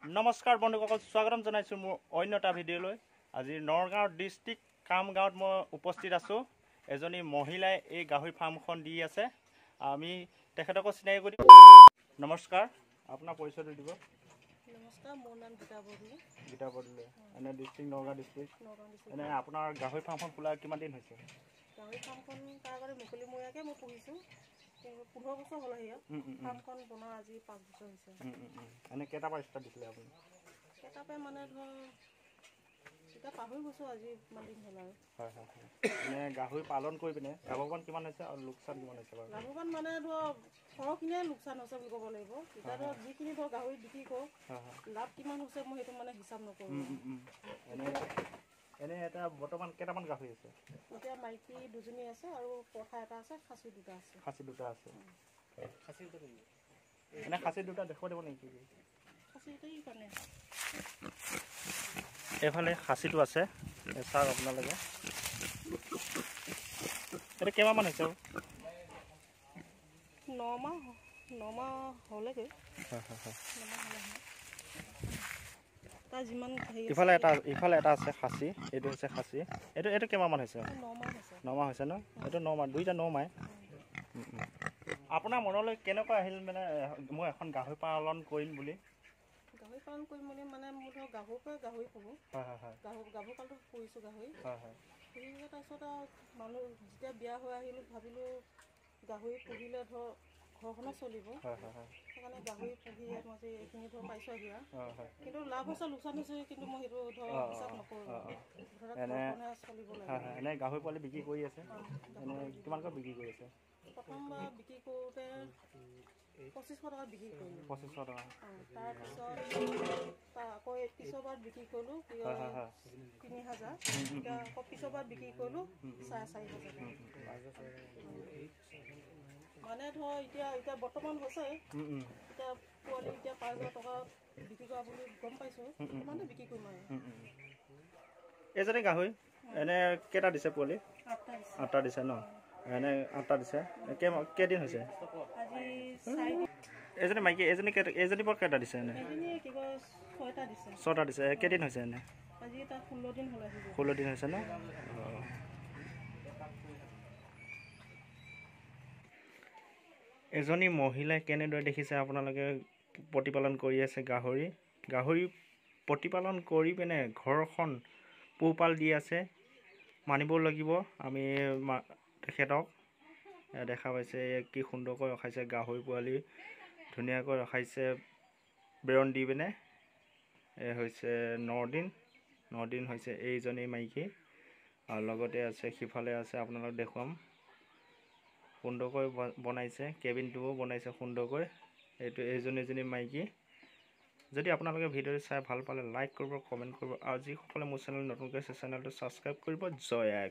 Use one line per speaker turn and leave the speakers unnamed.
নমস্কাৰ বন্ধুসকল, স্বাগতম জনাইছোঁ মোৰ অন্য এটা ভিডিঅ'লৈ। আজি নগাঁও ডিষ্ট্ৰিক্ট কামগাঁৱত মই উপস্থিত আছোঁ। এজনী মহিলাই এই গাহৰি ফাৰ্মখন দি আছে। আমি তেখেতকো চিনাকি কৰি নমস্কাৰ, আপোনাৰ পৰিচয়টো দিব।
নমস্কাৰ, মোৰ নাম গীতা বৰদলৈ।
গীতা বৰদলৈ, এনে ডিষ্ট্ৰিক্ট নগাঁও ডিষ্ট্ৰিক্ট। এনে আপোনাৰ গাহৰি ফাৰ্মখন খোলা কিমান দিন হৈছে?
গাহৰি ফাৰ্মখন তাৰ আগতে মুকলিমূৰীয়াকৈ মই পুহিছোঁ। 15 বছৰ হ'ল সেয়া। ফাৰ্মখন বনোৱা আজি 5 বছৰ হৈছে।
এনে কেইটাৰ পৰা ষ্টাৰ্ট দিছিলে আপুনি?
কেইটাৰ পৰা মানে ধৰ এতিয়া পাহৰি গৈছোঁ, আজি ইমান দিন হ'ল আৰু।
হয় হয় হয়। এনে গাহৰি পালন কৰি পিনে লাভৱান কিমান হৈছে আৰু লোকচান কিমান হৈছে বাৰু?
লাভৱান মানে ধৰ সৰহখিনিয়ে লোকচান হৈছে বুলি ক'ব লাগিব। এতিয়া ধৰ যিখিনি ধৰ গাহৰি বিক্ৰী কৰোঁ, লাভ কিমান হৈছে মই সেইটো মানে হিচাপ নকৰোঁ।
এনে এটা বৰ্তমান কেইটামান গাহৰি আছে?
এতিয়া মাইকী 2জনী আছে আৰু পঠা এটা আছে, খাচী 2টা আছে।
খাচী 2টা আছে। এনে খাচী 2টা দেখুৱাই দিব নেকি?
খাচীটোৱেই কাৰণে
এইফালে খাচীটো আছে, চাওক আপোনালোকে। এইটো কেইমাহমান হৈছে?
9 মাহ হ'লেগৈ।
হয় হয় হয়।
তাৰ যিমান
ইফালে এটা আছে খাচী, এইটো হৈছে খাচী। এইটো কেইমাহমান হৈছে? 9 মাহ হৈছে ন? এইটো 9 মাহ, 2টা 9 মাহ। আপোনাৰ মনলৈ কেনেকুৱা আহিল মানে মই এখন গাহৰি পালন কৰিম বুলি?
গাহৰি পালন কৰিম বুলি মানে মোৰ ধৰক গাভৰুৰ পৰাই গাহৰি পুহোঁ।
হয় হয় হয়।
গাভৰু কালটো পুহিছোঁ গাহৰি।
হয় হয়।
পুহি তাৰপিছত আৰু মানুহ যেতিয়া বিয়া হৈ আহিলোঁ, ভাবিলোঁ গাহৰি পুহিলে ধৰ ঘৰখনো চলিব।
হয় হয় হয়।
সেইকাৰণে গাহৰি পুহি মই এইখিনি ধৰ পাইছোঁ আহি আৰু।
হয় হয়।
কিন্তু লাভ হৈছে লোকচান হৈছে, কিন্তু মই সেইটো ধৰ হিচাপ নকৰোঁ। ঘৰখনে চলিব লাগে।
এনে গাহৰি পোৱালি বিক্ৰী কৰি আছে? এনে কিমানকৈ বিক্ৰী কৰি আছে?
প্ৰথমবাৰ বিক্ৰী কৰোঁতে 2500 টকাত বিক্ৰী কৰিলোঁ।
2500 টকা।
তাৰপিছত আকৌ পিছৰবাৰ বিক্ৰী কৰিলোঁ 3000। এতিয়া আকৌ পিছৰবাৰ বিক্ৰী কৰিলোঁ 4500 টকা। মানে ধৰ এতিয়া বৰ্তমান হৈছে, এতিয়া পোৱালি এতিয়া 5000 টকা বিক্ৰী কৰা বুলি গম পাইছোঁ। কিমানটো বিক্ৰী কৰিম আৰু।
এজনী গাহৰি এনে কেইটা দিছে পোৱালি? 8টা দিছে ন? এনে 8টা দিছে। কেইদিন হৈছে?
আজি 4 দিন।
এজনী মাইকী, এজনী পৰা কেইটা দিছে? এনে
6টা দিছে।
6টা দিছে। কেইদিন হৈছে এনে?
আজি তাত 16 দিন হ'ল।
16 দিন হৈছে ন? এজনী মহিলাই কেনেদৰে দেখিছে আপোনালোকে প্ৰতিপালন কৰি আছে গাহৰি প্ৰতিপালন কৰি পিনে ঘৰখন পোহপাল দি আছে। মানিব লাগিব আমি তেখেতক। দেখা পাইছে কি সুন্দৰকৈ ৰখাইছে গাহৰি পোৱালি, ধুনীয়াকৈ ৰখাইছে বেৰণ দি পিনে। হৈছে 9 দিন হৈছে এইজনী মাইকী, আৰু লগতে আছে সিফালে আছে, আপোনালোক দেখুৱাম। সুন্দৰকৈ বনাইছে, কেবিনটোও বনাইছে সুন্দৰকৈ। এইজনী মাইকী। যদি আপোনালোকে ভিডিঅ'টো চাই ভাল পালে লাইক কৰিব, কমেণ্ট কৰিব, আৰু যিসকলে মোৰ চেনেল নতুনকৈ আছে চেনেলটো ছাবস্ক্ৰাইব কৰিব। জয় আই।